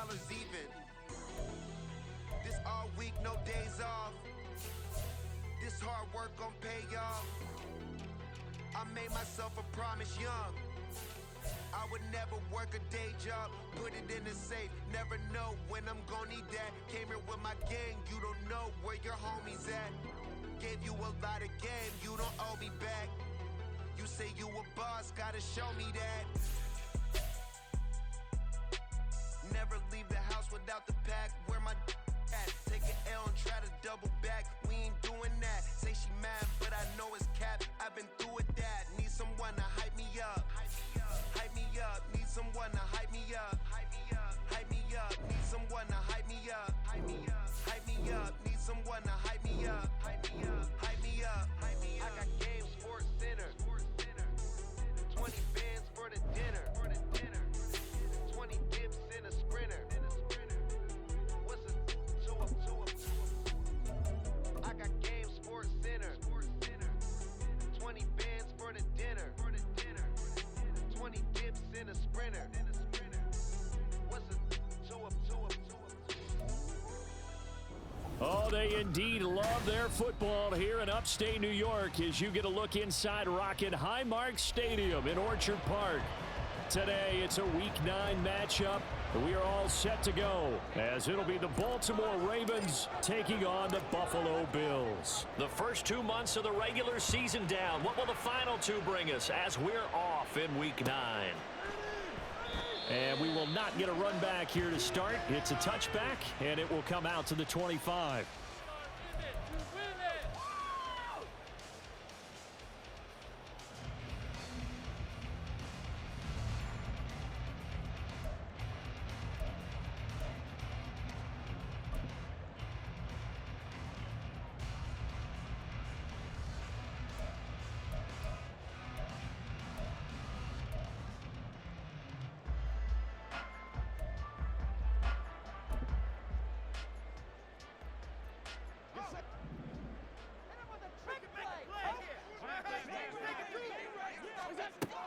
$100 even. This all week, no days off. This hard work gon' pay off. I made myself a promise young. I would never work a day job, put it in the safe. Never know when I'm gon' need that. Came here with my gang, you don't know where your homies at. Gave you a lot of game, you don't owe me back. You say you a boss, gotta show me that. Never leave the house without the pack. Where my at? Take an L and try to double back. We ain't doing that. Say she mad, but I know it's cap. I've been through with that. Need someone to hype me up. Hype me up. Need someone to hype me up. Hype me up. Need someone to hype me up. Hype me up. Need someone to hype me up. Hype me up. I got game, Sports Center. 20 bands for the dinner. 20 dips in a sprinter. What's a two? I got game, Sports Center. 20 bands for the dinner. 20 dips in a sprinter. What's a two? Oh, they indeed love their football here in upstate New York as you get a look inside Rocket Highmark Stadium in Orchard Park. Today, it's a Week 9 matchup. We are all set to go as it'll be the Baltimore Ravens taking on the Buffalo Bills. The first 2 months of the regular season down. What will the final 2 bring us as we're off in Week 9? And we will not get a run back here to start. It's a touchback, and it will come out to the 25.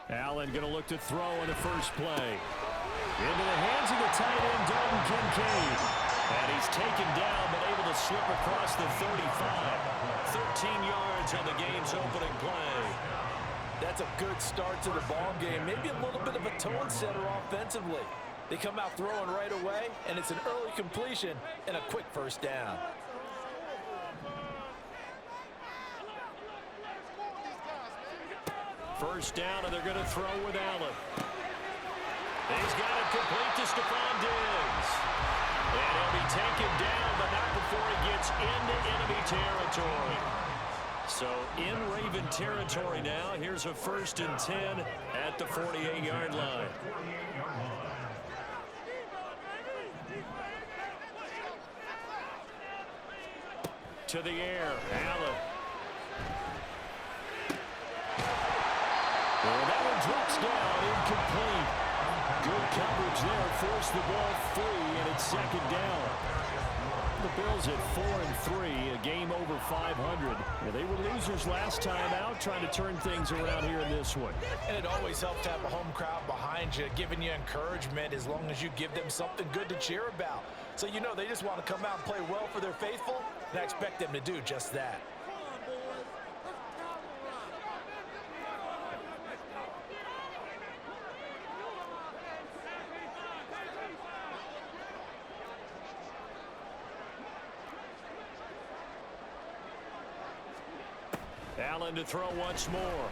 Allen going to look to throw on the first play. Into the hands of the tight end, Dalton Kincaid. And he's taken down, but able to slip across the 35. 13 yards on the game's opening play. That's a good start to the ball game. Maybe a little bit of a tone setter offensively. They come out throwing right away, and it's an early completion and a quick first down. First down, and they're going to throw with Allen. He's got it complete to Stephon Diggs. And he'll be taken down, but not before he gets into enemy territory. So in Raven territory now. Here's a 1st and 10 at the 48-yard line. To the air, Allen. And that one drops down, incomplete. Good coverage there, forced the ball free, and it's 2nd down. The Bills at 4-3, a game over 500. Yeah, they were losers last time out, trying to turn things around here in this one. And it always helps to have a home crowd behind you, giving you encouragement as long as you give them something good to cheer about. So you know they just want to come out and play well for their faithful, and I expect them to do just that. Allen to throw once more.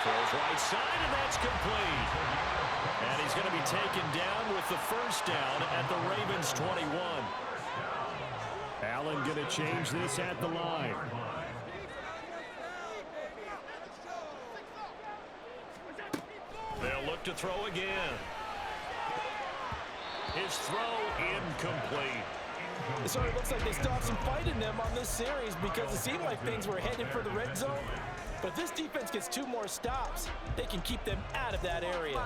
Throws right side, and that's complete. And he's going to be taken down with the first down at the Ravens 21. Allen going to change this at the line. They'll look to throw again. His throw incomplete. It sort of looks like they stopped some fight in them on this series because it seemed like things were headed for the red zone. But if this defense gets 2 more stops, they can keep them out of that area.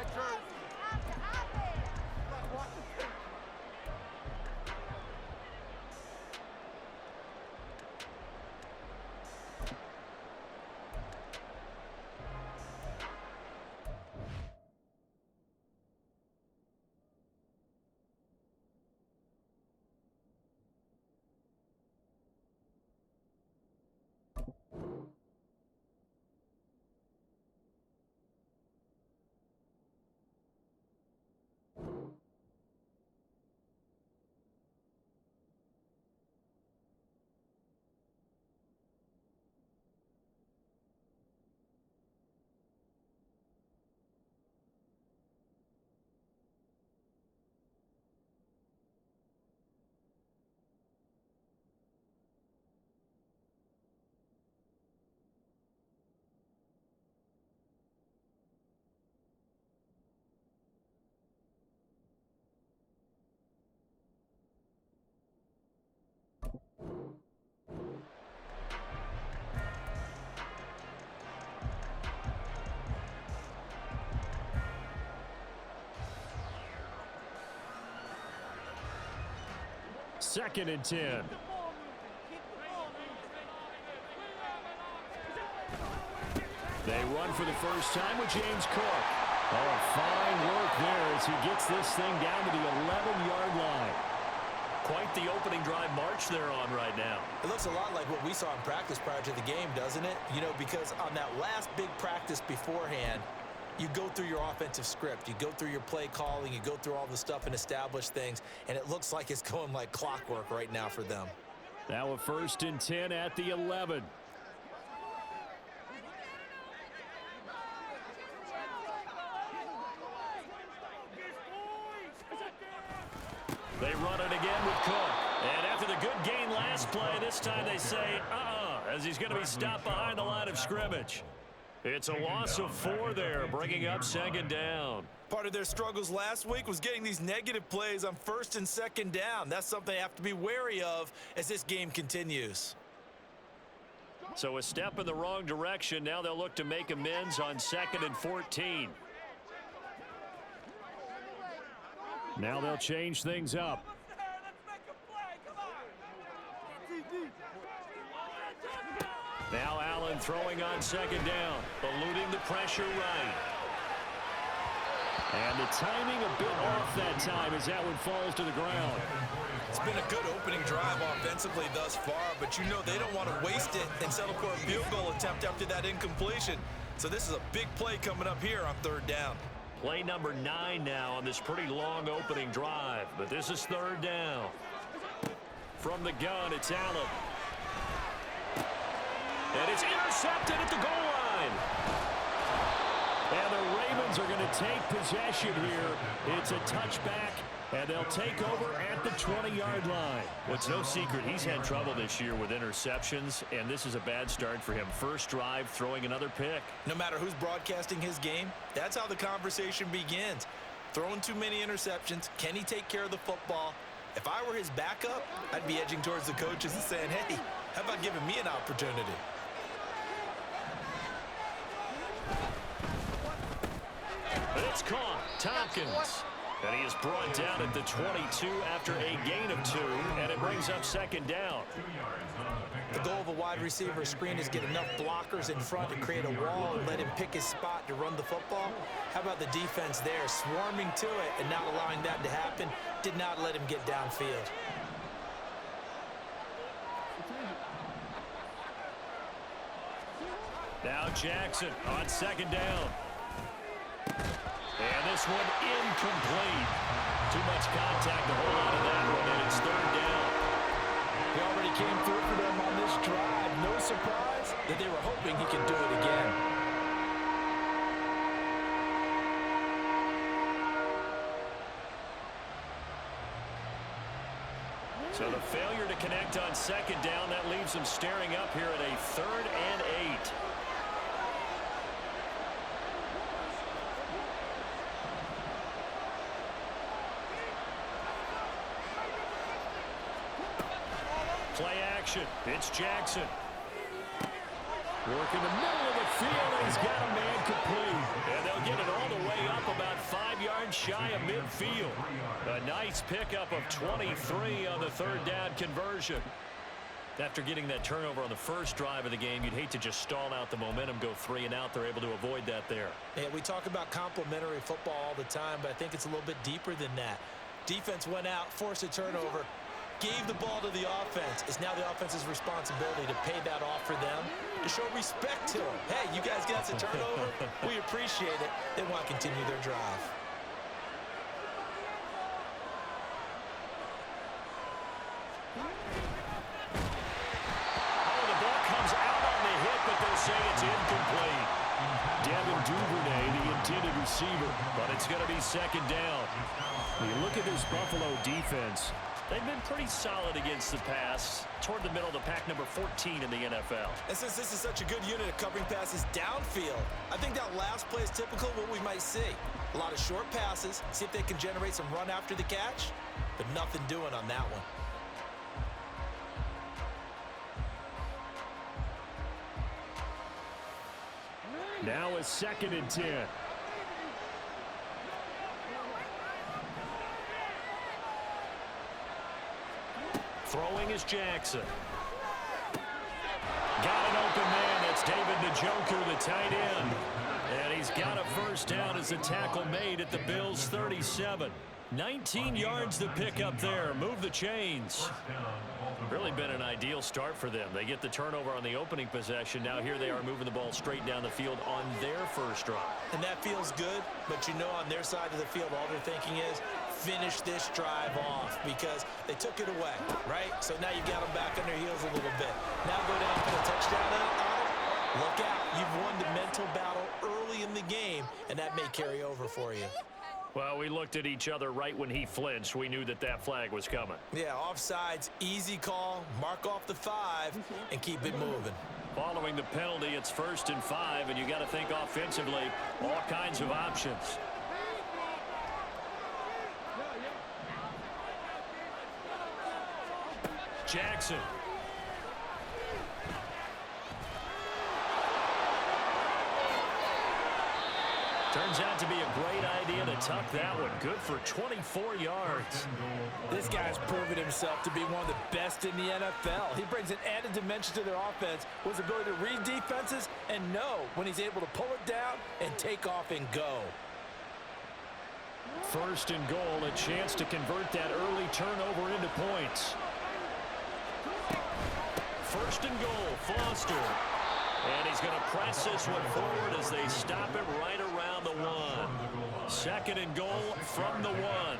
2nd and 10. They run for the first time with James Cook. Oh, fine work there as he gets this thing down to the 11-yard line. Quite the opening drive march they're on right now. It looks a lot like what we saw in practice prior to the game, doesn't it? You know, because on that last big practice beforehand, you go through your offensive script. You go through your play calling. You go through all the stuff and establish things. And it looks like it's going like clockwork right now for them. Now a 1st and 10 at the 11. They run it again with Cook. And after the good gain last play, this time they say, as he's going to be stopped behind the line of scrimmage. It's a loss of 4 there, bringing up 2nd down. Part of their struggles last week was getting these negative plays on 1st and 2nd down. That's something they have to be wary of as this game continues. So a step in the wrong direction. Now they'll look to make amends on 2nd and 14. Now they'll change things up. Now Allen throwing on 2nd down, eluding the pressure right. And the timing a bit off that time as that one falls to the ground. It's been a good opening drive offensively thus far, but you know they don't want to waste it and settle for a field goal attempt after that incompletion. So this is a big play coming up here on 3rd down. Play number 9 now on this pretty long opening drive, but this is 3rd down. From the gun, it's Allen. And it's intercepted at the goal line. And the Ravens are going to take possession here. It's a touchback, and they'll take over at the 20-yard line. Well, it's no secret he's had trouble this year with interceptions, and this is a bad start for him. First drive, throwing another pick. No matter who's broadcasting his game, that's how the conversation begins. Throwing too many interceptions. Can he take care of the football? If I were his backup, I'd be edging towards the coaches and saying, hey, how about giving me an opportunity? It's caught. Tompkins. And he is brought down at the 22 after a gain of 2, and it brings up 2nd down. The goal of a wide receiver screen is get enough blockers in front to create a wall and let him pick his spot to run the football. How about the defense there, swarming to it and not allowing that to happen? Did not let him get downfield. Now Jackson on 2nd down. And this one incomplete. Too much contact to hold on to that one, and it's 3rd down. He already came through for them on this drive. No surprise that they were hoping he could do it again. So the failure to connect on 2nd down, that leaves them staring up here at a 3rd and 8. Play action. It's Jackson. Work in the middle of the field, and he's got a man complete. And they'll get it all the way up about 5 yards shy of midfield. A nice pickup of 23 on the 3rd down conversion. After getting that turnover on the first drive of the game, you'd hate to just stall out the momentum, go 3 and out. They're able to avoid that there. Yeah, we talk about complementary football all the time, but I think it's a little bit deeper than that. Defense went out, forced a turnover, gave the ball to the offense. It's now the offense's responsibility to pay that off for them, to show respect to them. Hey, you guys got us a turnover. We appreciate it. They want to continue their drive. Oh, the ball comes out on the hit, but they'll say it's incomplete. Devin Duvernay, the intended receiver, but it's going to be 2nd down. When you look at this Buffalo defense, they've been pretty solid against the pass toward the middle of the pack, number 14 in the NFL. And since this is such a good unit of covering passes downfield, I think that last play is typical of what we might see. A lot of short passes, see if they can generate some run after the catch, but nothing doing on that one. Now a 2nd and 10. Throwing is Jackson. Got an open man. That's David Njoku, the tight end. And he's got a first down as the tackle made at the Bills' 37. 19 yards to pick up there. Move the chains. Really been an ideal start for them. They get the turnover on the opening possession. Now here they are moving the ball straight down the field on their first drive. And that feels good, but you know on their side of the field all they're thinking is finish this drive off because they took it away, right? So now you've got them back on their heels a little bit. Now go down for the touchdown on it. Look out. You've won the mental battle early in the game, and that may carry over for you. Well, we looked at each other right when he flinched. We knew that that flag was coming. Yeah, offsides, easy call, mark off the 5, and keep it moving. Following the penalty, it's 1st and 5, and you got to think offensively, all kinds of options. Jackson. Turns out to be a great idea to tuck that one. Good for 24 yards. This guy's proven himself to be one of the best in the NFL. He brings an added dimension to their offense with his ability to read defenses and know when he's able to pull it down and take off and go. 1st and goal, a chance to convert that early turnover into points. 1st and goal, Foster. And he's going to press this one forward as they stop it right around the 1. 2nd and goal from the 1.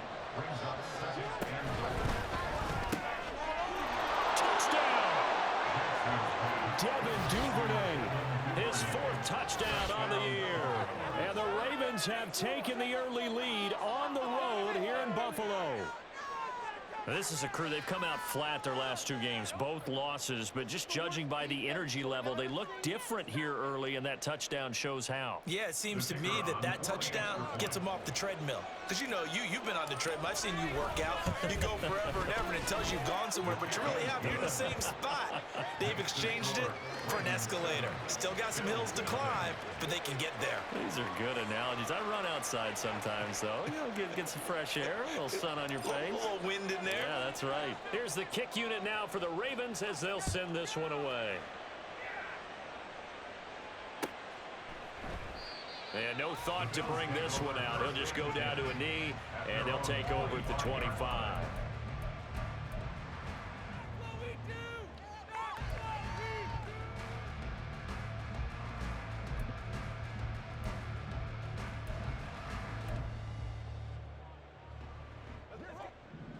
Touchdown! Devin Duvernay. His 4th touchdown on the year. And the Ravens have taken the early lead on the road here in Buffalo. This is a crew. They've come out flat their last 2 games, both losses, but just judging by the energy level, they look different here early, and that touchdown shows how. Yeah, it seems to me that touchdown gets them off the treadmill. Because, you know, you've been on the treadmill. I've seen you work out. You go forever and ever, and it tells you you've gone somewhere, but you really haven't. You're in the same spot. They've exchanged it for an escalator. Still got some hills to climb, but they can get there. These are good analogies. I run outside sometimes, though. You know, get some fresh air, a little sun on your face. A little wind in there. Yeah, that's right. Here's the kick unit now for the Ravens as they'll send this one away. And no thought to bring this one out. He'll just go down to a knee, and they'll take over at the 25.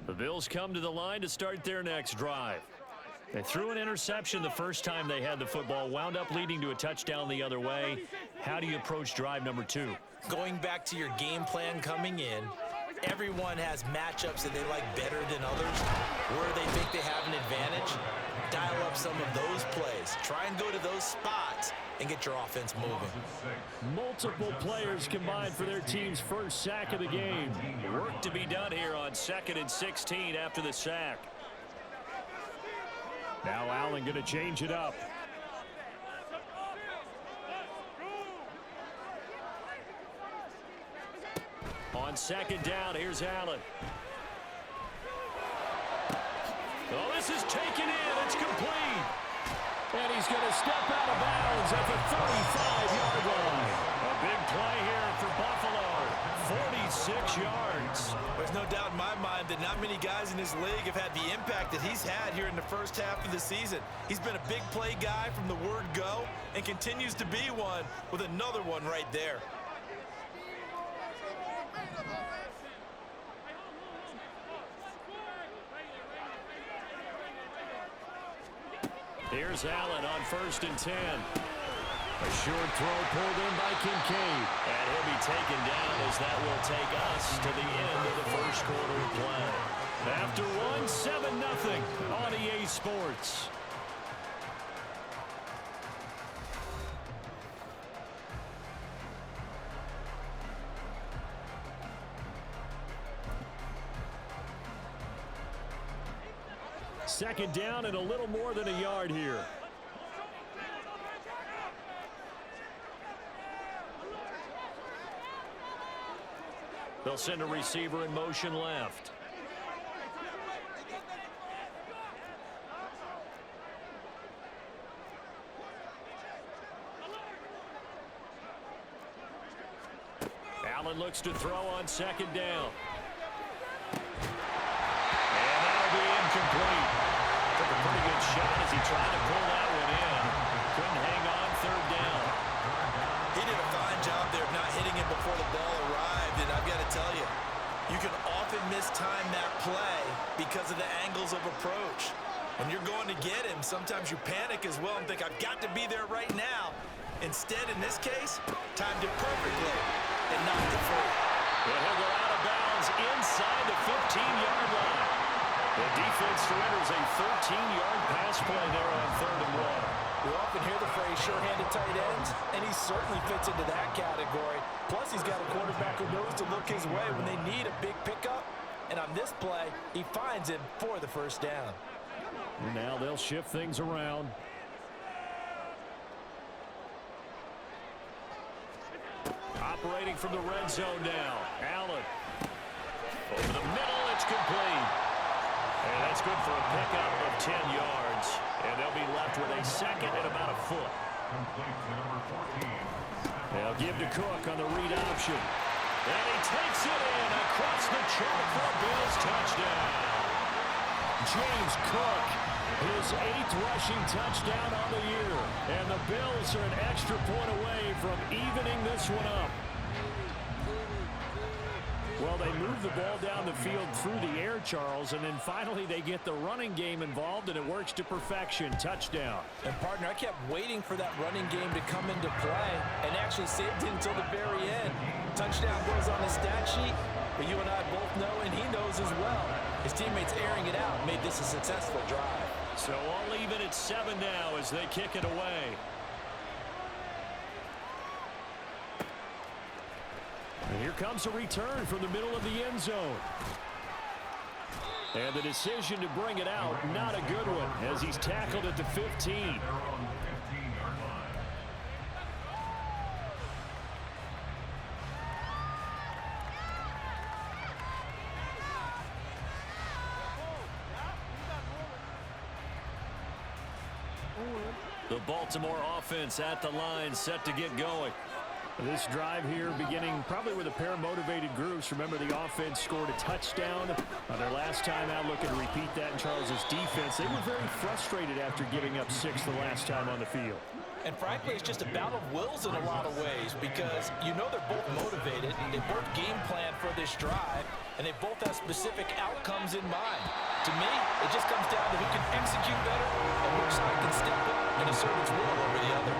The Bills come to the line to start their next drive. They threw an interception the first time they had the football, wound up leading to a touchdown the other way. How do you approach drive number 2? Going back to your game plan coming in, everyone has matchups that they like better than others. Where they think they have an advantage, dial up some of those plays. Try and go to those spots and get your offense moving. Multiple players combined for their team's first sack of the game. Work to be done here on 2nd and 16 after the sack. Now Allen going to change it up. On 2nd down, here's Allen. Oh, this is taken in. It's complete. And he's going to step out of bounds at the 35-yard line. A big play here for Buffalo. 46 yards. There's no doubt in my mind that not many guys in this league have had the impact that he's had here in the first half of the season. He's been a big play guy from the word go and continues to be one with another one right there. Here's Allen on 1st and 10. A short throw pulled in by Kincaid. And he'll be taken down as that will take us to the end of the first quarter of play. After 1-7-0 on EA Sports. Second down and a little more than a yard here. They'll send a receiver in motion left. looks to throw on second down. And that'll be incomplete. Took a pretty good shot as he tried to pull that one in. Couldn't hang on third down. He did a fine job there of not hitting him before the ball arrived, and I've got to tell you, you can often mistime that play because of the angles of approach. When you're going to get him, sometimes you panic as well and think, I've got to be there right now. Instead, in this case, timed it perfectly and knocked it free. And he'll go out of bounds inside the 15-yard line. The defense surrenders a 13-yard pass play there on 3rd and 1. We often hear the phrase sure-handed tight ends, and he certainly fits into that category. Plus, he's got a quarterback who knows to look his way when they need a big pickup. And on this play, he finds him for the first down. Now they'll shift things around. Operating from the red zone now. Allen. Over the middle, it's complete. And that's good for a pickup of 10 yards. And they'll be left with a second and about a foot. They'll give to Cook on the read option. And he takes it in across the chalk for a Bills touchdown. James Cook, his 8th rushing touchdown on the year. And the Bills are an extra point away from evening this one up. Well, they move the ball down the field through the air, Charles, and then finally they get the running game involved, and it works to perfection. Touchdown. And, partner, I kept waiting for that running game to come into play and actually saved it until the very end. Touchdown goes on the stat sheet, but you and I both know, and he knows as well, his teammates airing it out made this a successful drive. So all even at 7 now as they kick it away. And here comes a return from the middle of the end zone. And the decision to bring it out, not a good one, as he's tackled at the 15. The Baltimore offense at the line, set to get going. This drive here beginning probably with a pair of motivated groups. Remember, the offense scored a touchdown on their last time out. Looking to repeat that in Charles's defense. They were very frustrated after giving up 6 the last time on the field. And frankly, it's just a battle of wills in a lot of ways because you know they're both motivated. They both game plan for this drive, and they both have specific outcomes in mind. To me, it just comes down to who can execute better and which side can step up and assert its will over the other.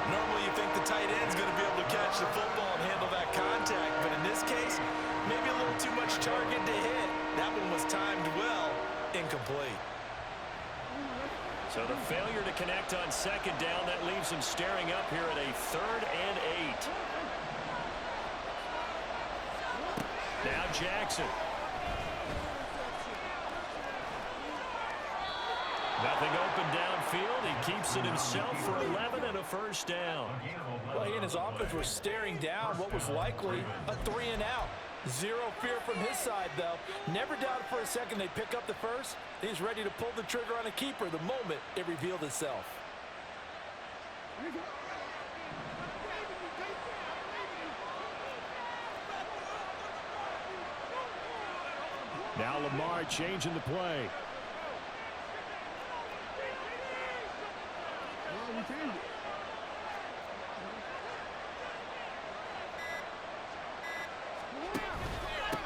Normally, you think the tight end's going to be able to catch the football and handle that contact, but in this case, maybe a little too much target to hit. That one was timed well, incomplete. So the failure to connect on second down, that leaves him staring up here at a 3rd and 8. Now Jackson. Nothing open downfield. He keeps it himself for 11 and a first down. Well, he and his offense were staring down what was likely a 3 and out. Zero fear from his side, though. Never doubted for a second they'd pick up the first. He's ready to pull the trigger on a keeper the moment it revealed itself. Now Lamar changing the play.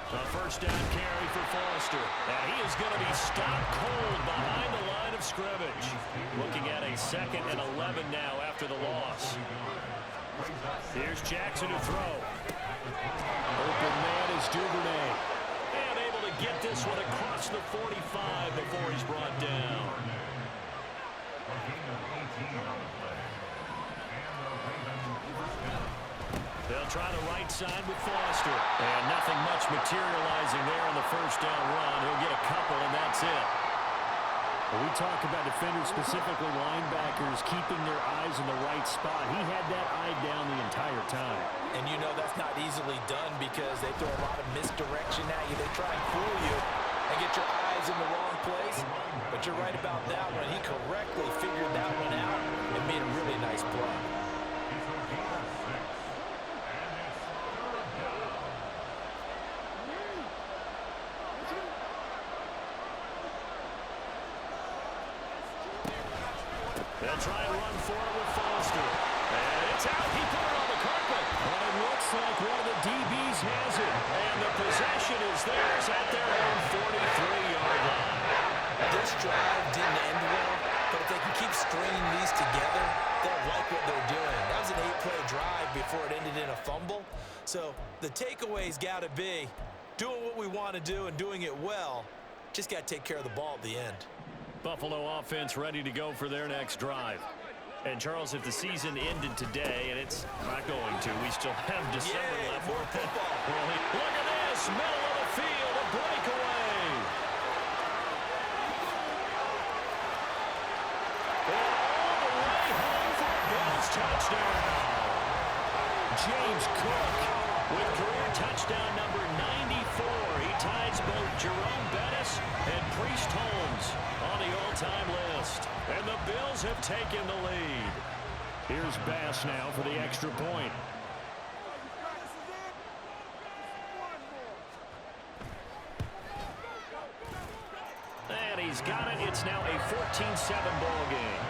A first down carry for Foster. And he is going to be stopped cold behind the line of scrimmage. Looking at a 2nd and 11 now after the loss. Here's Jackson to throw. Open man is Duvernay. And able to get this one across the 45 before he's brought down. They'll try the right side with Foster. And nothing much materializing there on the first down run. He'll get a couple, and that's it. When we talk about defenders, specifically linebackers, keeping their eyes in the right spot. He had that eye down the entire time. And you know that's not easily done because they throw a lot of misdirection at you. They try and fool you and get your eyes in the wrong place. But you're right about that one. He correctly figured that one out and made a really nice play. They'll try and run for it with Foster. And it's out. He put it on the carpet. But it looks like one of the DBs has it. And the possession is theirs at their own 43-yard line. This drive didn't end well, but if they can keep stringing these together, they'll like what they're doing. That was an 8-play drive before it ended in a fumble. So the takeaway's got to be doing what we want to do and doing it well. Just got to take care of the ball at the end. Buffalo offense ready to go for their next drive. And, Charles, if the season ended today, and it's not going to, we still have December left. More football. Look at this, middle of the field, a breakaway. And all the way home for a Bills touchdown. James Cook With career touchdown number 94, he ties both Jerome Bettis and Priest Holmes on the all-time list. And the Bills have taken the lead. Here's Bass now for the extra point. And he's got it. It's now a 14-7 ball game.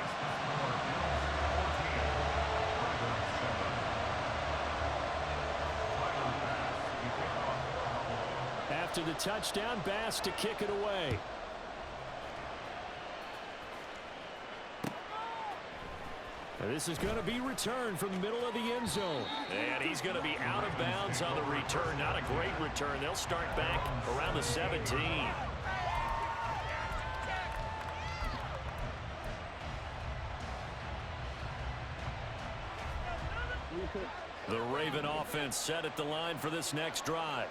After the touchdown, Bass to kick it away. And this is going to be returned from the middle of the end zone. And he's going to be out of bounds on the return. Not a great return. They'll start back around the 17. The Raven offense set at the line for this next drive.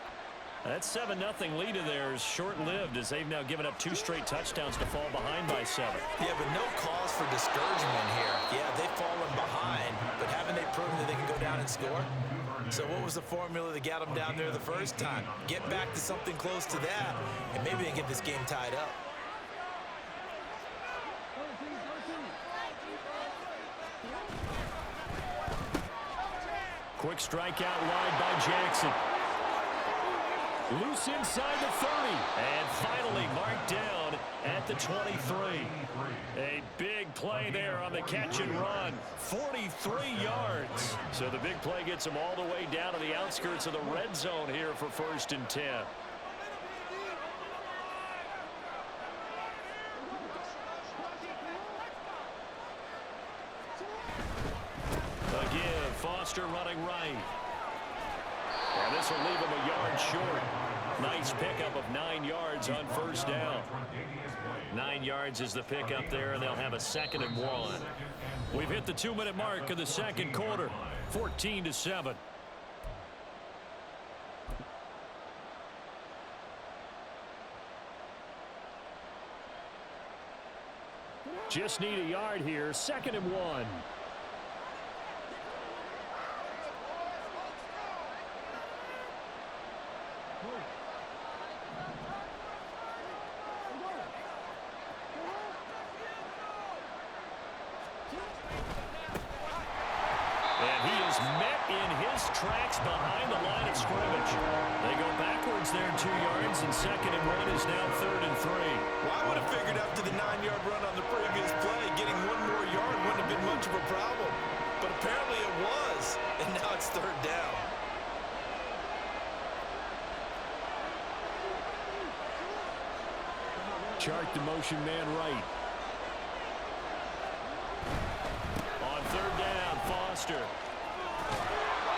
That 7-0 lead of theirs short-lived as they've now given up 2 straight touchdowns to fall behind by 7. Yeah, but no cause for discouragement here. Yeah, they've fallen behind, but haven't they proven that they can go down and score? So what was the formula that got them down there the first time? Get back to something close to that, and maybe they can get this game tied up. Quick strikeout wide by Jackson. Loose inside the 30. And finally marked down at the 23. A big play there on the catch and run. 43 yards. So the big play gets him all the way down to the outskirts of the red zone here for 1st and 10. Again, Foster running right. And this will leave him a yard short. Nice pickup of 9 yards on 1st down. 9 yards is the pickup there, and they'll have a 2nd and 1. We've hit the 2-minute mark of the second quarter. 14-7. Just need a yard here. 2nd and 1. And he is met in his tracks behind the line of scrimmage. They go backwards there 2 yards, and 2nd and 1 is now 3rd and 3. Well, I would have figured after the 9-yard run on the previous play, getting 1 more yard wouldn't have been much of a problem. But apparently it was, and now it's 3rd down. Chart the motion man right. On 3rd down, Foster.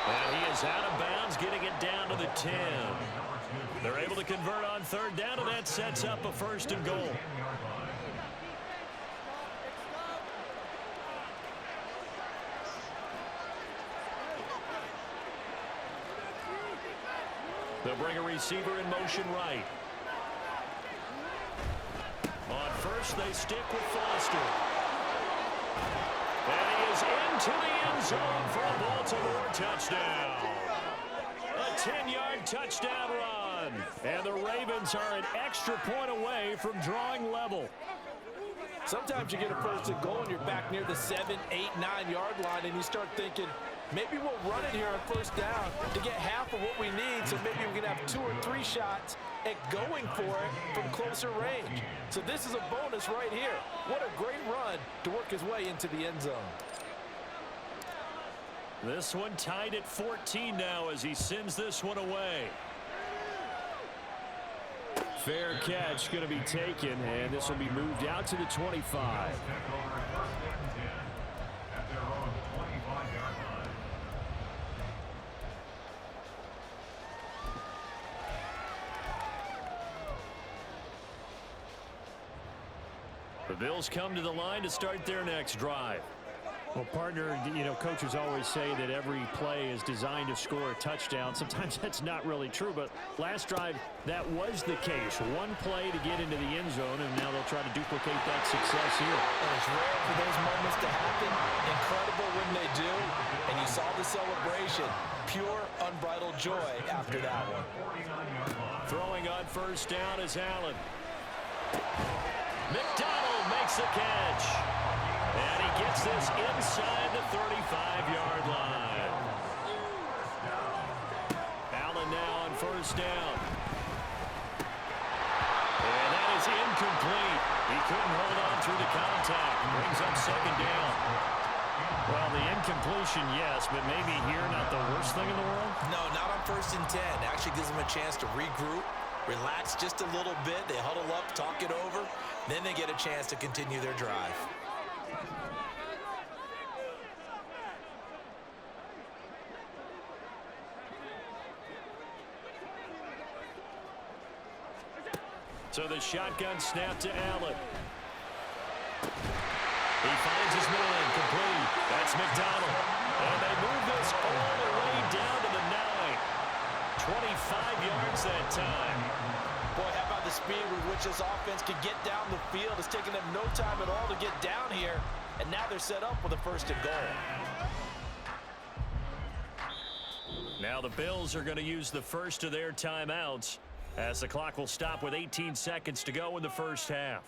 And he is out of bounds, getting it down to the 10. They're able to convert on 3rd down, and that sets up a 1st and goal. They'll bring a receiver in motion right. On 1st, they stick with Foster. And he is into the end zone for a Baltimore touchdown. A 10-yard touchdown run. And the Ravens are an extra point away from drawing level. Sometimes you get a 1st and goal and you're back near the 7, 8, 9-yard line and you start thinking, Maybe we'll run it here on first down to get half of what we need, so maybe we can have 2 or 3 shots at going for it from closer range. So this is a bonus right here. What a great run to work his way into the end zone. This one tied at 14 now as he sends this one away. Fair catch going to be taken, and this will be moved out to the 25. The Bills come to the line to start their next drive. Well, partner, you know, coaches always say that every play is designed to score a touchdown. Sometimes that's not really true, but last drive, that was the case. One play to get into the end zone, and now they'll try to duplicate that success here. And it's rare for those moments to happen. Incredible when they do. And you saw the celebration. Pure, unbridled joy after that one. Throwing on first down is Allen. McDonald makes the catch. And he gets this inside the 35-yard line. Allen now on first down. And that is incomplete. He couldn't hold on through the contact. Brings up second down. Well, the incompletion, yes, but maybe here not the worst thing in the world? No, not on 1st and 10. Actually gives them a chance to regroup, relax just a little bit. They huddle up, talk it over. Then they get a chance to continue their drive. So the shotgun snap to Allen. He finds his man, complete. That's McDonald. And they move this all the way down to the 9. 25 yards that time. Boy, how about the speed with which this offense can get down the field? It's taken them no time at all to get down here. And now they're set up with a 1st and goal. Now the Bills are going to use the first of their timeouts as the clock will stop with 18 seconds to go in the first half.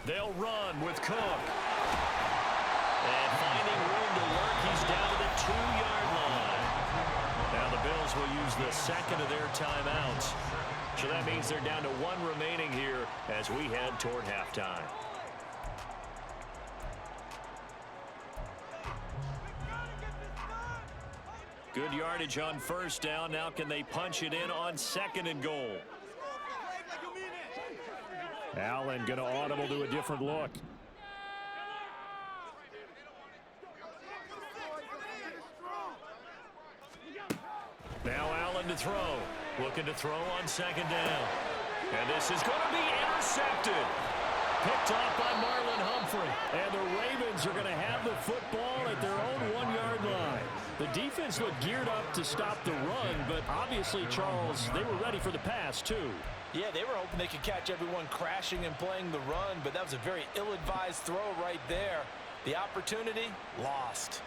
They'll run with Cook. And finding room to work, he's down to the 2-yard line. Now the Bills will use the second of their timeouts. So that means they're down to 1 remaining here as we head toward halftime. Good yardage on first down. Now can they punch it in on 2nd and goal? Allen going to audible to a different look. Now Allen to throw. Looking to throw on 2nd down. And this is going to be intercepted. Picked off by Marlon Humphrey. And the Ravens are going to have the football at their own 1-yard line. The defense looked geared up to stop the run, but obviously, Charles, they were ready for the pass, too. Yeah, they were hoping they could catch everyone crashing and playing the run, but that was a very ill-advised throw right there. The opportunity, lost.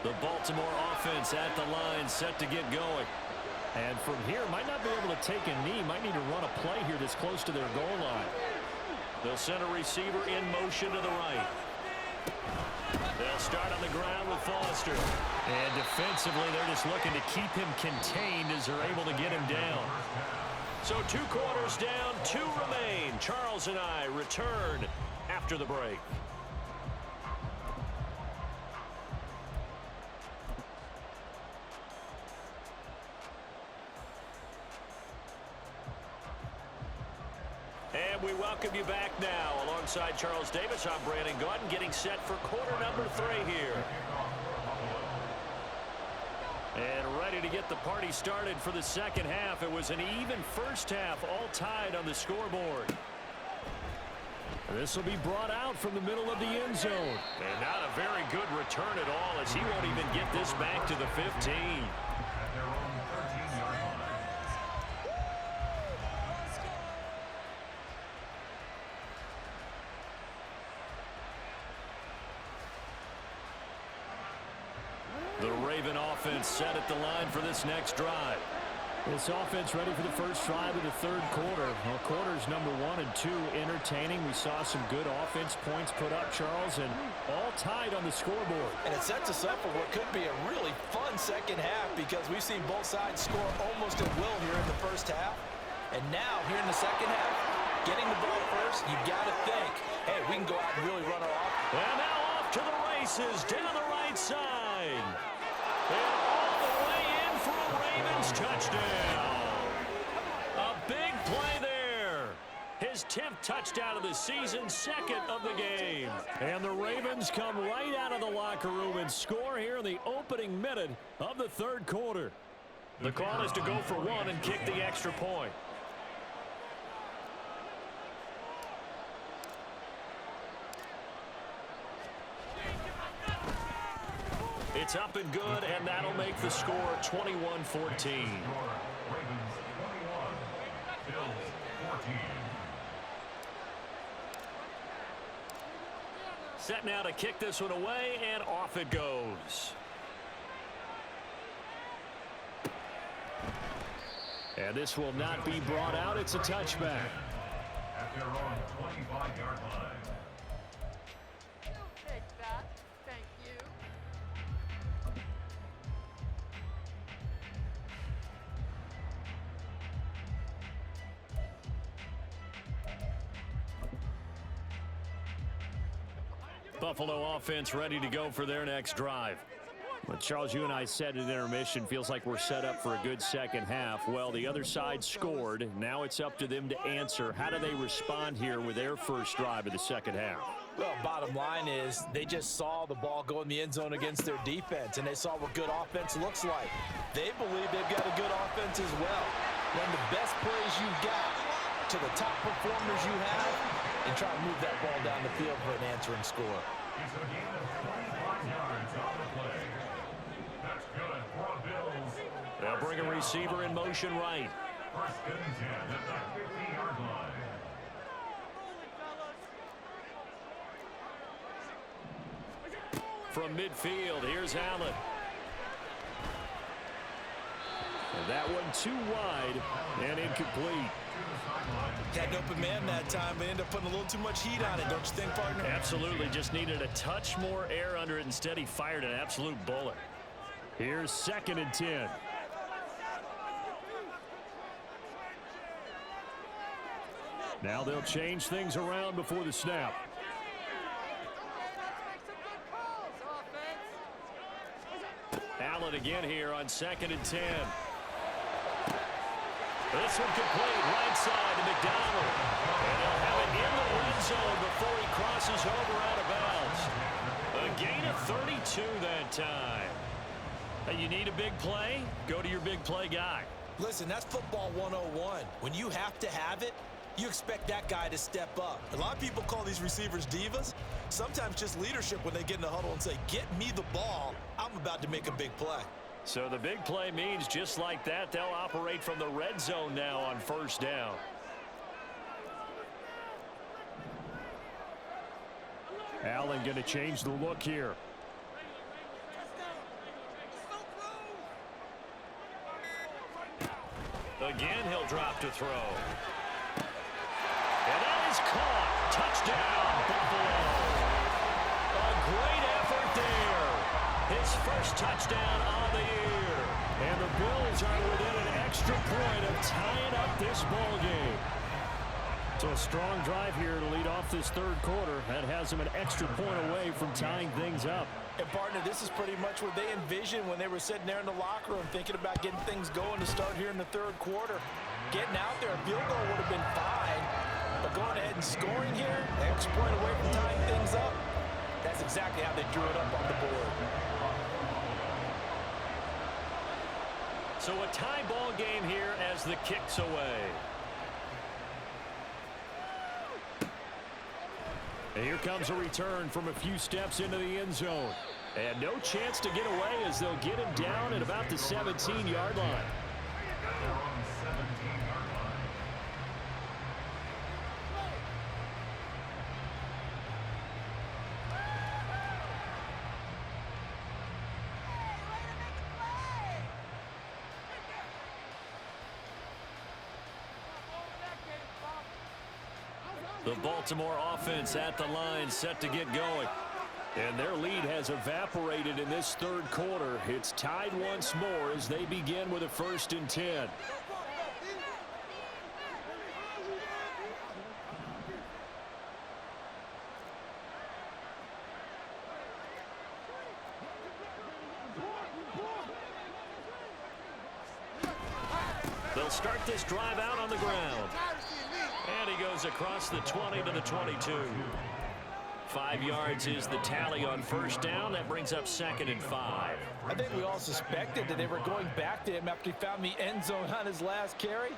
The Baltimore offense at the line, set to get going. And from here, might not be able to take a knee. Might need to run a play here this close to their goal line. They'll send a receiver in motion to the right. They'll start on the ground with Foster. And defensively, they're just looking to keep him contained as they're able to get him down. So 2 quarters down, 2 remain. Charles and I return after the break. And we welcome you back now. Alongside Charles Davis, I'm Brandon Gaudin, getting set for quarter number 3 here. And ready to get the party started for the second half. It was an even first half, all tied on the scoreboard. This will be brought out from the middle of the end zone. And not a very good return at all, as he won't even get this back to the 15. Raven offense set at the line for this next drive. This offense ready for the first drive of the third quarter. Well, quarters number 1 and 2 entertaining. We saw some good offense points put up, Charles, and all tied on the scoreboard. And it sets us up for what could be a really fun second half because we've seen both sides score almost at will here in the first half. And now, here in the second half, getting the ball first, you've got to think, hey, we can go out and really run our offense. And now off to the races, down the right side. And all the way in for a Ravens touchdown. A big play there. His 10th touchdown of the season, second of the game. And the Ravens come right out of the locker room and score here in the opening minute of the third quarter. The call is to go for 1 and kick the extra point. It's up and good, and that'll make the score 21-14. Set now to kick this one away, and off it goes. And this will not be brought out. It's a touchback. At their own 25-yard line. Take that. Thank you. Buffalo offense ready to go for their next drive. Well, Charles, you and I said at intermission, feels like we're set up for a good second half. Well, the other side scored. Now it's up to them to answer. How do they respond here with their first drive of the second half? Well, bottom line is they just saw the ball go in the end zone against their defense, and they saw what good offense looks like. They believe they've got a good offense as well. Run the best plays you've got to the top performers you have and try to move that ball down the field for an answering score. It's a gain of 25 yards on the play. That's good for a Bills. They'll bring a receiver in motion right. First and 10 at the 50-yard line. From midfield, here's Allen. And that one too wide and incomplete. Had an open man that time, but ended up putting a little too much heat on it, don't you think, partner? Absolutely, just needed a touch more air under it. Instead, he fired an absolute bullet. Here's 2nd and 10. Now they'll change things around before the snap. Allen again here on 2nd and 10. This one complete, right side to McDonald. And he'll have it in the red zone before he crosses over out of bounds. A gain of 32 that time. Hey, you need a big play? Go to your big play guy. Listen, that's football 101. When you have to have it, you expect that guy to step up. A lot of people call these receivers divas. Sometimes just leadership when they get in the huddle and say, get me the ball. I'm about to make a big play. So the big play means just like that, they'll operate from the red zone now on first down. Allen going to change the look here. Again, he'll drop to throw. And that is caught. Touchdown, Buffalo. A great effort there. His first touchdown on the year. And the Bills are within an extra point of tying up this ball game. So a strong drive here to lead off this third quarter. That has them an extra point away from tying things up. And, partner, this is pretty much what they envisioned when they were sitting there in the locker room thinking about getting things going to start here in the third quarter. Getting out there, a field goal would have been fine. But going ahead and scoring here, extra point away from tying things up, that's exactly how they drew it up on the board. So a tie ball game here as the kick's away. And here comes a return from a few steps into the end zone. And no chance to get away as they'll get him down at about the 17-yard line. They're on 17-yard line. The Baltimore offense at the line, set to get going. And their lead has evaporated in this third quarter. It's tied once more as they begin with a 1st and 10. They'll start this drive out on the ground. And he goes across the 20 to the 22. 5 yards is the tally on 1st down. That brings up 2nd and 5. I think we all suspected that they were going back to him after he found the end zone on his last carry,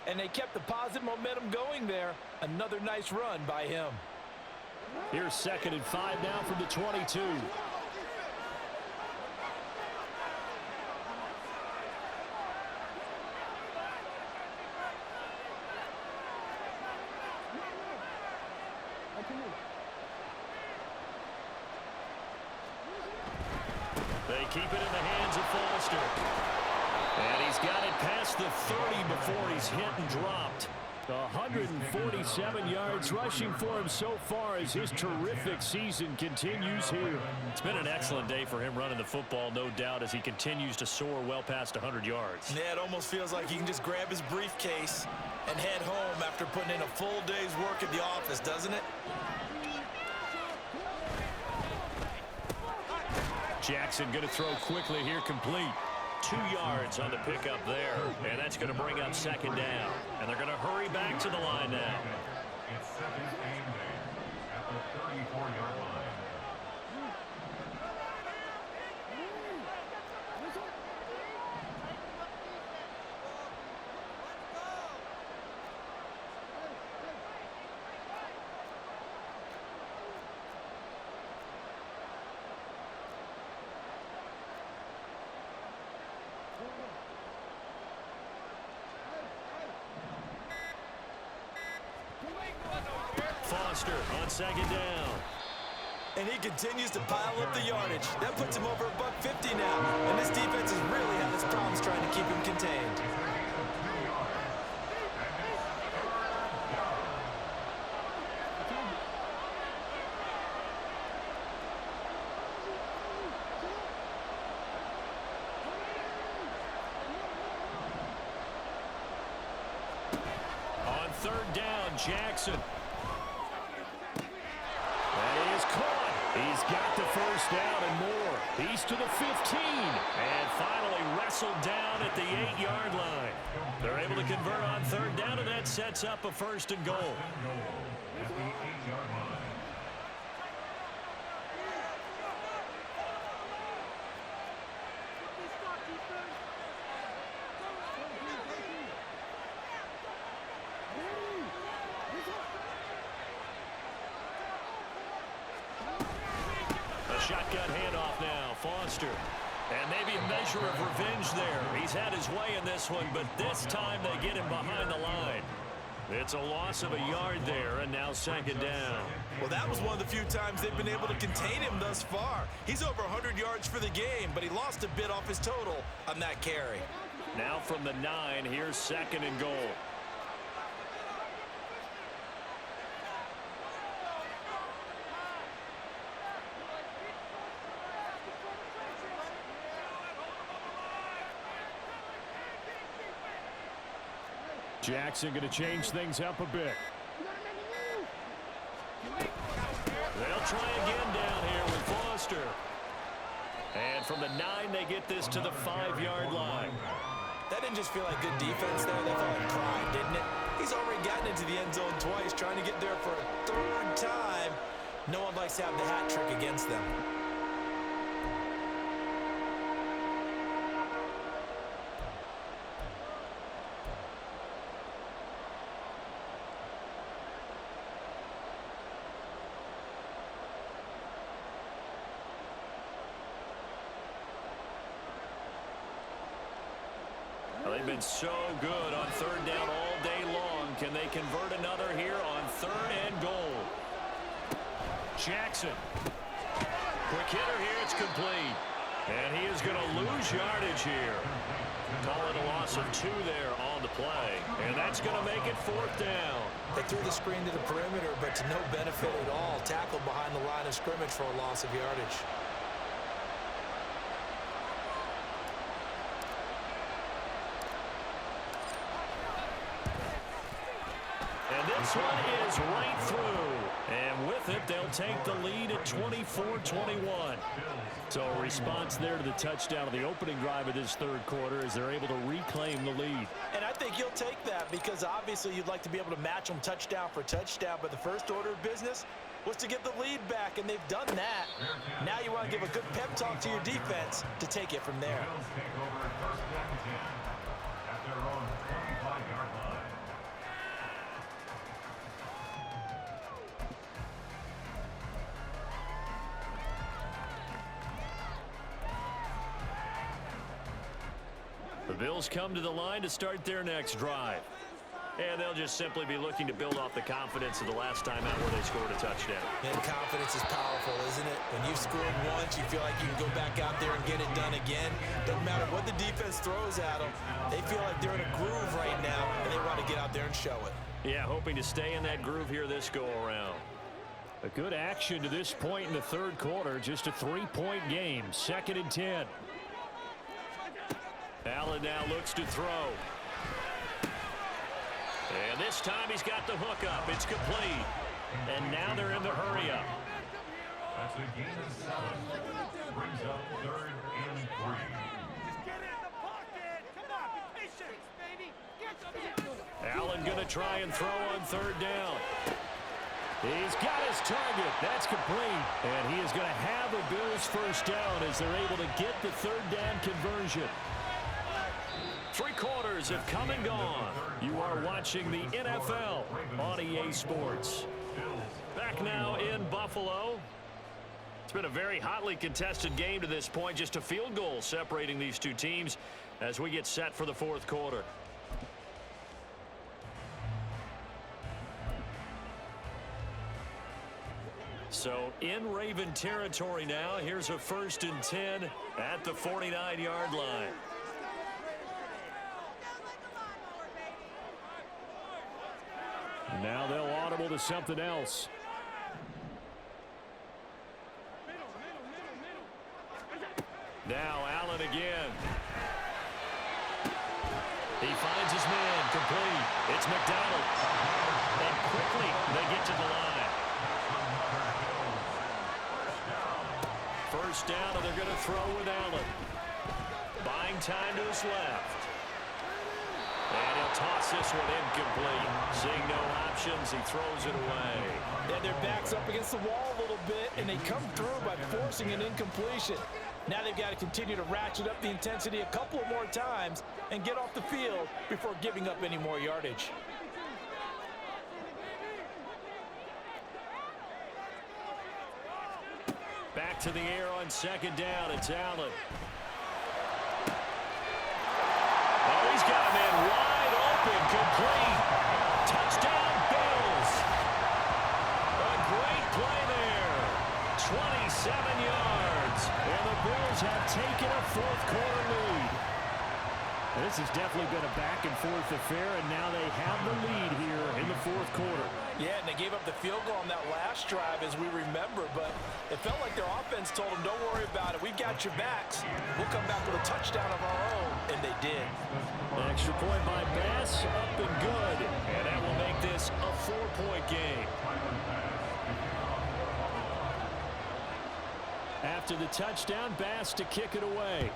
and they kept the positive momentum going there. Another nice run by him. Here's 2nd and 5 now from the 22. They keep it in the hands of Foster. And he's got it past the 30 before he's hit and dropped. 147 yards rushing for him so far as his terrific season continues here. It's been an excellent day for him running the football, no doubt, as he continues to soar well past 100 yards. Yeah, it almost feels like he can just grab his briefcase and head home after putting in a full day's work at the office, doesn't it? Jackson going to throw quickly here, complete. 2 yards on the pickup there, and that's going to bring up 2nd down. And they're going to hurry back to the line now. It's 2nd and 8 at the 34-yard line. Foster on 2nd down. And he continues to pile up the yardage. That puts him over $150 now. And this defense has really had its problems trying to keep him contained. On 3rd down, Jackson. He's got the 1st down and more. He's to the 15. And finally wrestled down at the 8-yard line. They're able to convert on 3rd down, and that sets up a 1st and goal. At the 8-yard line. Shotgun handoff now, Foster. And maybe a measure of revenge there. He's had his way in this one, but this time they get him behind the line. It's a loss of a yard there, and now 2nd down. Well, that was one of the few times they've been able to contain him thus far. He's over 100 yards for the game, but he lost a bit off his total on that carry. Now from the 9, here's 2nd and goal. Jackson going to change things up a bit. They'll try again down here with Foster. And from the 9, they get this to the 5-yard line. That didn't just feel like good defense there. That felt like pride, didn't it? He's already gotten into the end zone twice, trying to get there for a 3rd time. No one likes to have the hat trick against them. They've been so good on 3rd down all day long. Can they convert another here on 3rd and goal? Jackson. Quick hitter here. It's complete. And he is going to lose yardage here. Call it a loss of 2 there on the play. And that's going to make it 4th down. They threw the screen to the perimeter, but to no benefit at all. Tackled behind the line of scrimmage for a loss of yardage. And this one is right through. And with it, they'll take the lead at 24-21. So a response there to the touchdown of the opening drive of this 3rd quarter as they're able to reclaim the lead. And I think you'll take that because obviously you'd like to be able to match them touchdown for touchdown, but the first order of business was to get the lead back, and they've done that. Now you want to give a good pep talk to your defense to take it from there. Bills take over 1st and 10 at their own 25-yard line. The Bills come to the line to start their next drive. And they'll just simply be looking to build off the confidence of the last time out where they scored a touchdown. And confidence is powerful, isn't it? When you've scored once, you feel like you can go back out there and get it done again. Doesn't matter what the defense throws at them. They feel like they're in a groove right now, and they want to get out there and show it. Yeah, hoping to stay in that groove here this go-around. A good action to this point in the 3rd quarter. Just a 3-point game. 2nd and 10. Allen now looks to throw. And this time he's got the hook up. It's complete. And now they're in the hurry up. That's a gain of 7. Brings up 3rd and 3. Just get in the pocket. Come on, be patient, baby. Get some. Allen going to try and throw on 3rd down. He's got his target. That's complete. And he is going to have a Bills 1st down as they're able to get the 3rd down conversion. 3 quarters have come and gone. You are watching the NFL on EA Sports. Back now in Buffalo. It's been a very hotly contested game to this point. Just a field goal separating these two teams as we get set for the 4th quarter. So in Raven territory now. Here's a 1st and 10 at the 49-yard line. Now they'll audible to something else. Now Allen again. He finds his man, complete. It's McDonald. And quickly they get to the line. 1st down, and they're going to throw with Allen. Buying time to his left. And he'll toss this one incomplete. Seeing no options, he throws it away. Yeah, their back's up against the wall a little bit, and they come through by forcing an incompletion. Now they've got to continue to ratchet up the intensity a couple of more times and get off the field before giving up any more yardage. Back to the air on 2nd down. It's Allen. Oh, he's got a man wide open, complete. Touchdown, Bills. A great play there. 27 yards. And the Bills have taken a 4th quarter lead. This has definitely been a back-and-forth affair, and now they have the lead here in the 4th quarter. Yeah, and they gave up the field goal on that last drive, as we remember, but it felt like their offense told them, don't worry about it. We've got your backs. We'll come back with a touchdown of our own, and they did. An extra point by Bass, up and good. And that will make this a 4-point game. After the touchdown, Bass to kick it away.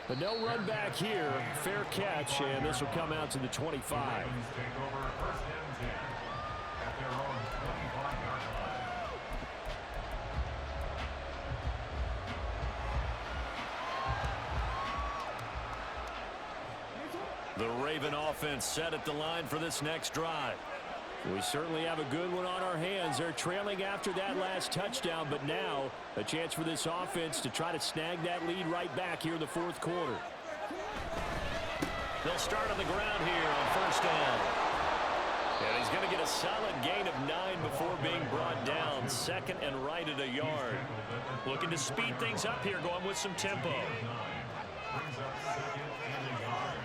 But no run back here. Fair catch, and this will come out to the 25. Take over 1st and 10 at their own 25-yard line. The Raven offense set at the line for this next drive. We certainly have a good one on our hands. They're trailing after that last touchdown, but now a chance for this offense to try to snag that lead right back here in the 4th quarter. They'll start on the ground here on 1st down. And he's going to get a solid gain of 9 before being brought down. Second and right at a yard. Looking to speed things up here, going with some tempo. Brings up second and a yard.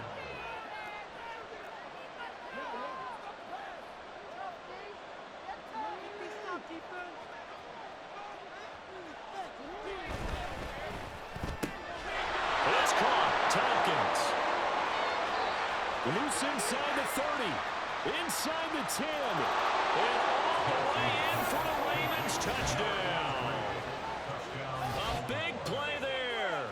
It's caught. Tompkins. Loose inside the 30. Inside the 10. And all the way in for the Ravens. Touchdown. A big play there.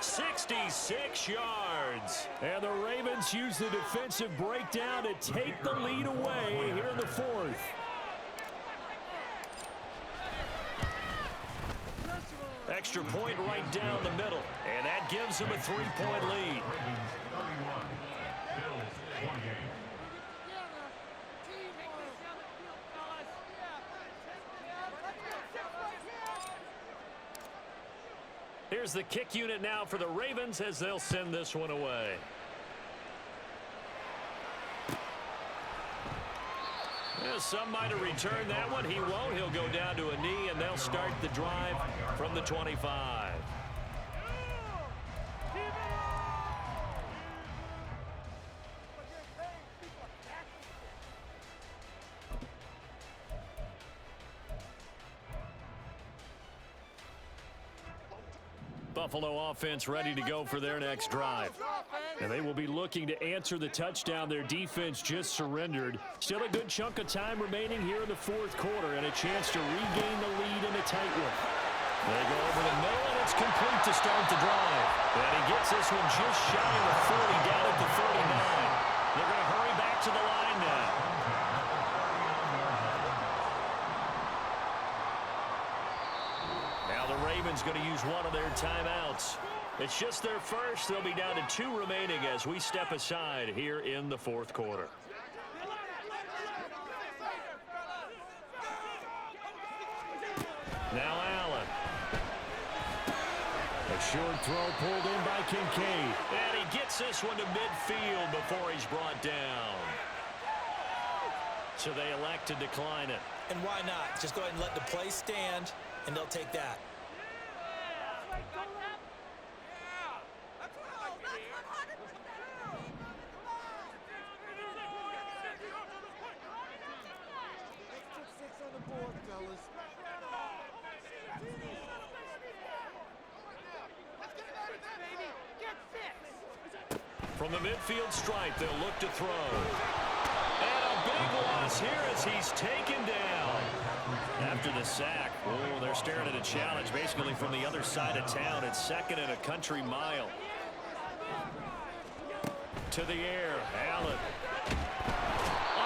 66 yards. And the Ravens use the defensive breakdown to take the lead away here in the fourth. Extra point right down the middle. And that gives them a 3-point lead. Ravens 31. Bills 20. Here's the kick unit now for the Ravens as they'll send this one away. Yeah, some might have returned that one. He won't. He'll go down to a knee, and they'll start the drive from the 25. Buffalo offense ready to go for their next drive. And they will be looking to answer the touchdown their defense just surrendered. Still a good chunk of time remaining here in the fourth quarter and a chance to regain the lead in a tight one. They go over the middle, and it's complete to start the drive. And he gets this one just shy of the 40, down at the 39. They're going to hurry back to the line now. Now the Ravens going to use one of their timeouts. It's just their first. They'll be down to 2 remaining as we step aside here in the fourth quarter. Now Allen. A short throw pulled in by Kincaid. And he gets this one to midfield before he's brought down. So they elect to decline it. And why not? Just go ahead and let the play stand, and they'll take that. From the midfield stripe, they'll look to throw. And a big loss here as he's taken down. After the sack, oh, they're staring at a challenge basically from the other side of town. It's second and a country mile. To the air, Allen.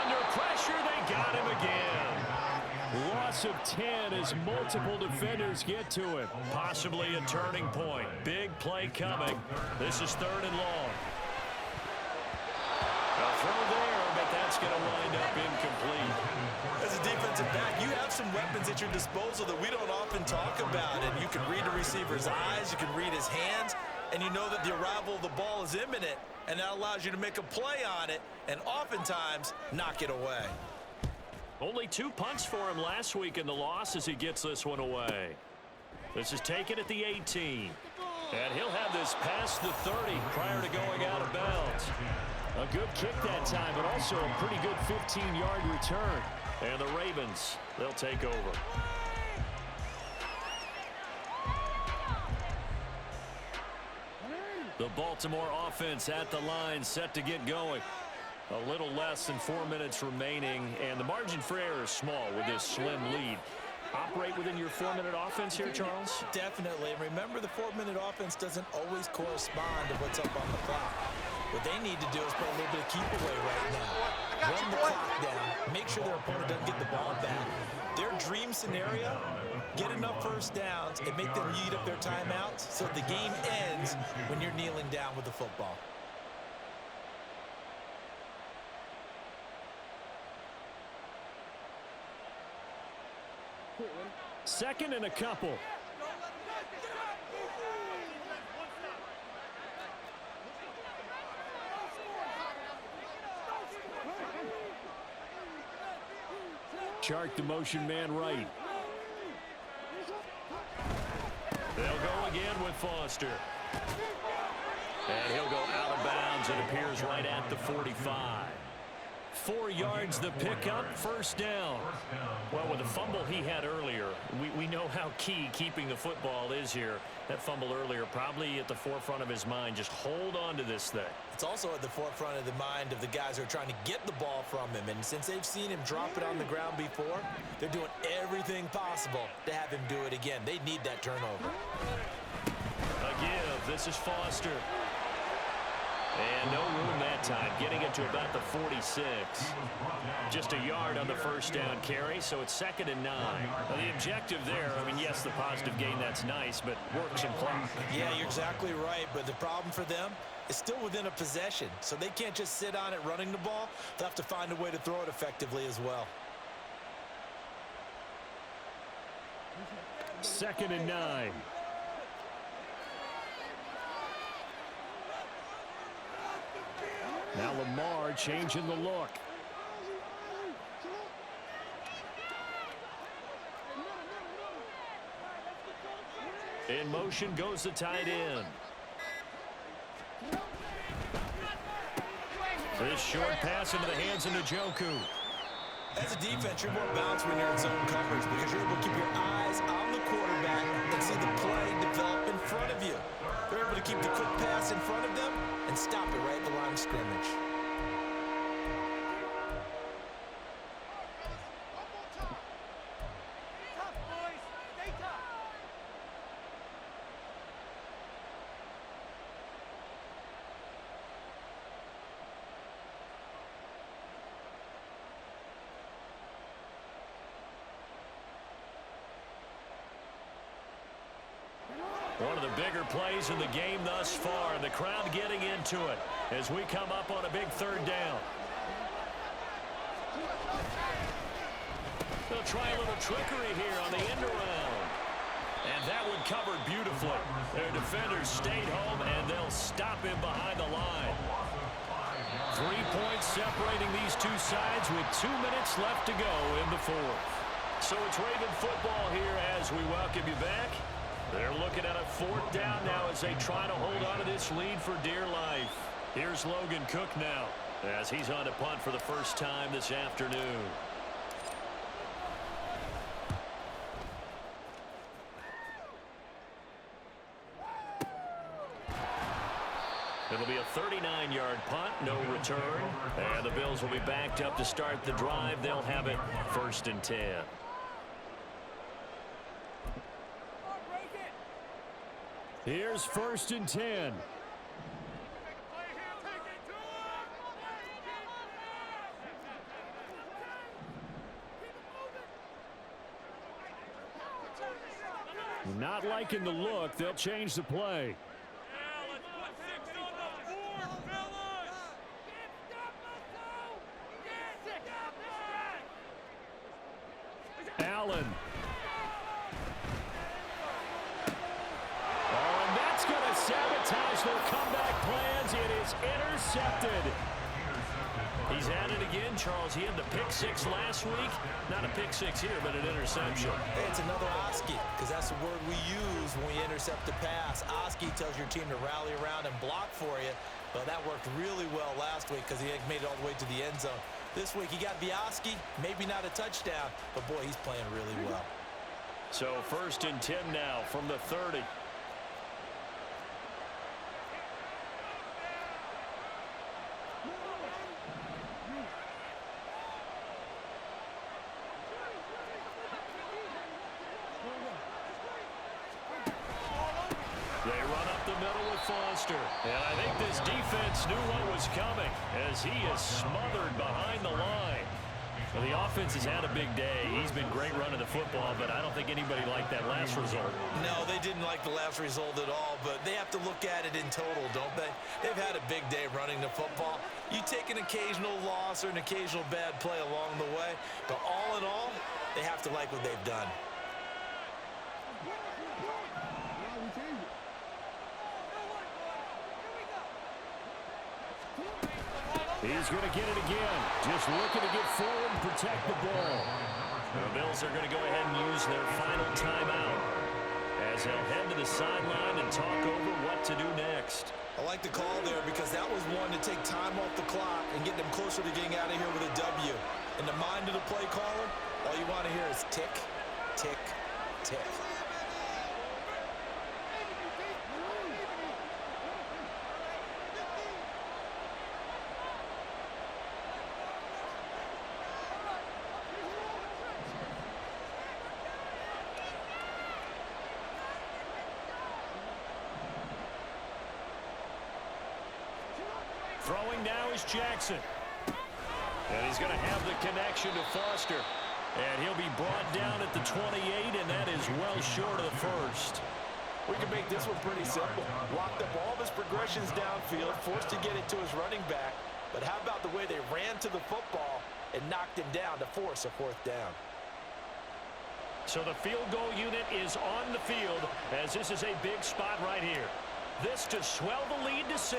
Under pressure, they got him again. Loss of 10 as multiple defenders get to him. Possibly a turning point. Big play coming. This is 3rd and long. A throw there, but that's going to wind up incomplete. As a defensive back, you have some weapons at your disposal that we don't often talk about. And you can read the receiver's eyes, you can read his hands, and you know that the arrival of the ball is imminent, and that allows you to make a play on it and oftentimes knock it away. Only 2 punts for him last week in the loss as he gets this one away. This is taken at the 18. And he'll have this past the 30 prior to going out of bounds. A good kick that time, but also a pretty good 15-yard return. And the Ravens, they'll take over. The Baltimore offense at the line, set to get going. A little less than 4 minutes remaining, and the margin for error is small with this slim lead. Operate within your 4-minute offense here, Charles? Definitely. And remember, the 4-minute offense doesn't always correspond to what's up on the clock. What they need to do is put a little bit of keep away right now. Run the clock down. Make sure their opponent doesn't get the ball back. Their dream scenario, get enough first downs and make them eat up their timeouts so the game ends when you're kneeling down with the football. Second and a couple. Chark, the motion man right. They'll go again with Foster. And he'll go out of bounds. It appears right at the 45. 4 yards the pickup, first down. Well, with the fumble he had earlier, we know how key keeping the football is here. That fumble earlier probably at the forefront of his mind. Just hold on to this thing. It's also at the forefront of the mind of the guys who are trying to get the ball from him. And since they've seen him drop it on the ground before, they're doing everything possible to have him do it again. They need that turnover. A give. This is Foster. And no room that time, getting it to about the 46. Just a yard on the first down carry, so it's 2nd and 9. Now, the objective there, I mean, yes, the positive gain, that's nice, but work some clock. Yeah, you're exactly right, but the problem for them is still within a possession, so they can't just sit on it running the ball. They'll have to find a way to throw it effectively as well. 2nd and 9. Now Lamar changing the look. In motion goes the tight end. This short pass into the hands of Njoku. As a defense, you're more balanced when you're in zone coverage because you're able to keep your eyes on the quarterback and see the play develop in front of you. They're able to keep the quick pass in front of them and stop it right at the line of scrimmage. Tough, boys. Stay tough. One of the bigger plays in the game thus far, and the crowd getting into it as we come up on a big 3rd down. They'll try a little trickery here on the end around. And that one covered beautifully. Their defenders stayed home, and they'll stop him behind the line. 3 points separating these two sides with 2 minutes left to go in the 4th. So it's Raven football here as we welcome you back. They're looking at a 4th down now as they try to hold on to this lead for dear life. Here's Logan Cook now as he's on to punt for the first time this afternoon. It'll be a 39-yard punt, no return. And the Bills will be backed up to start the drive. They'll have it 1st and 10. Here's 1st and 10. Not liking the look. They'll change the play. Allen. Sabotage their comeback plans. It is intercepted. He's at it again, Charles. He had the pick 6 last week. Not a pick 6 here, but an interception. Hey, it's another Oski, because that's the word we use when we intercept a pass. Oski tells your team to rally around and block for you. Well, that worked really well last week because he made it all the way to the end zone. This week, he got the Oski, maybe not a touchdown, but boy, he's playing really well. So 1st and 10 now from the 30. They run up the middle with Foster. And I think this defense knew what was coming as he is smothered behind the line. Well, the offense has had a big day. He's been great running the football, but I don't think anybody liked that last result. No, they didn't like the last result at all, but they have to look at it in total, don't they? They've had a big day running the football. You take an occasional loss or an occasional bad play along the way, but all in all, they have to like what they've done. He's going to get it again. Just looking to get forward and protect the ball. The Bills are going to go ahead and use their final timeout as they'll head to the sideline and talk over what to do next. I like the call there because that was one to take time off the clock and get them closer to getting out of here with a W. In the mind of the play caller, all you want to hear is tick, tick, tick. Throwing now is Jackson. And he's going to have the connection to Foster. And he'll be brought down at the 28, and that is well short of the first. We can make this one pretty simple. Locked up all of his progressions downfield, forced to get it to his running back. But how about the way they ran to the football and knocked him down to force a fourth down? So the field goal unit is on the field as this is a big spot right here. This to swell the lead to 6.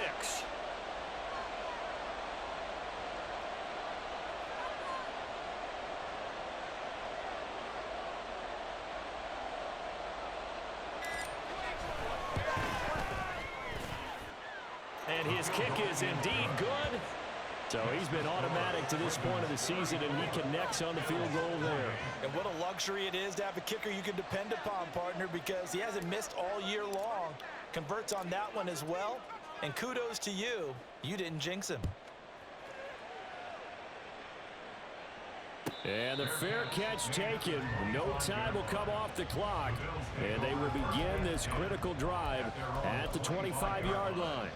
And his kick is indeed good. So he's been automatic to this point of the season, and he connects on the field goal there. And what a luxury it is to have a kicker you can depend upon, partner, because he hasn't missed all year long. Converts on that one as well. And kudos to you. You didn't jinx him. And the fair catch taken. No time will come off the clock. And they will begin this critical drive at the 25-yard line.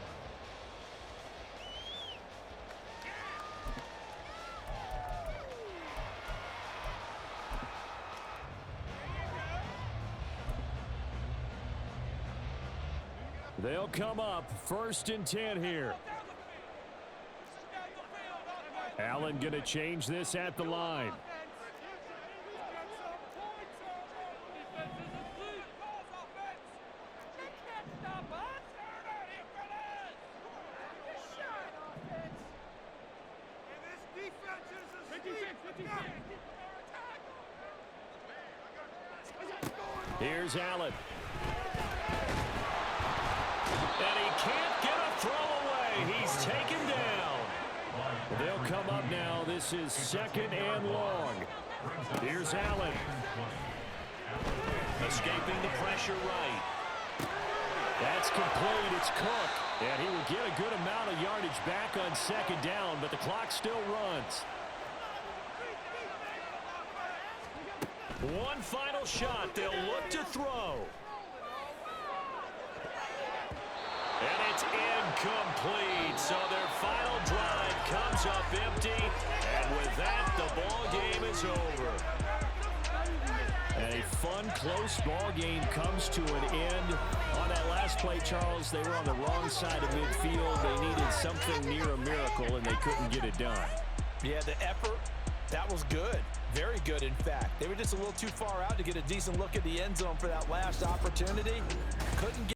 They'll come up 1st and 10 here. Allen going to change this at the line. Here's Allen. And he can't get a throw away. He's taken down. They'll come up now. This is 2nd and long. Here's Allen. Escaping the pressure right. That's complete. It's Cook. And he will get a good amount of yardage back on 2nd down, but the clock still runs. One final shot. They'll look to throw. And it's incomplete. So their final drive comes up empty. And with that, the ball game is over. And a fun, close ball game comes to an end. On that last play, Charles, they were on the wrong side of midfield. They needed something near a miracle, and they couldn't get it done. Yeah, the effort, that was good. Very good, in fact. They were just a little too far out to get a decent look at the end zone for that last opportunity. Couldn't get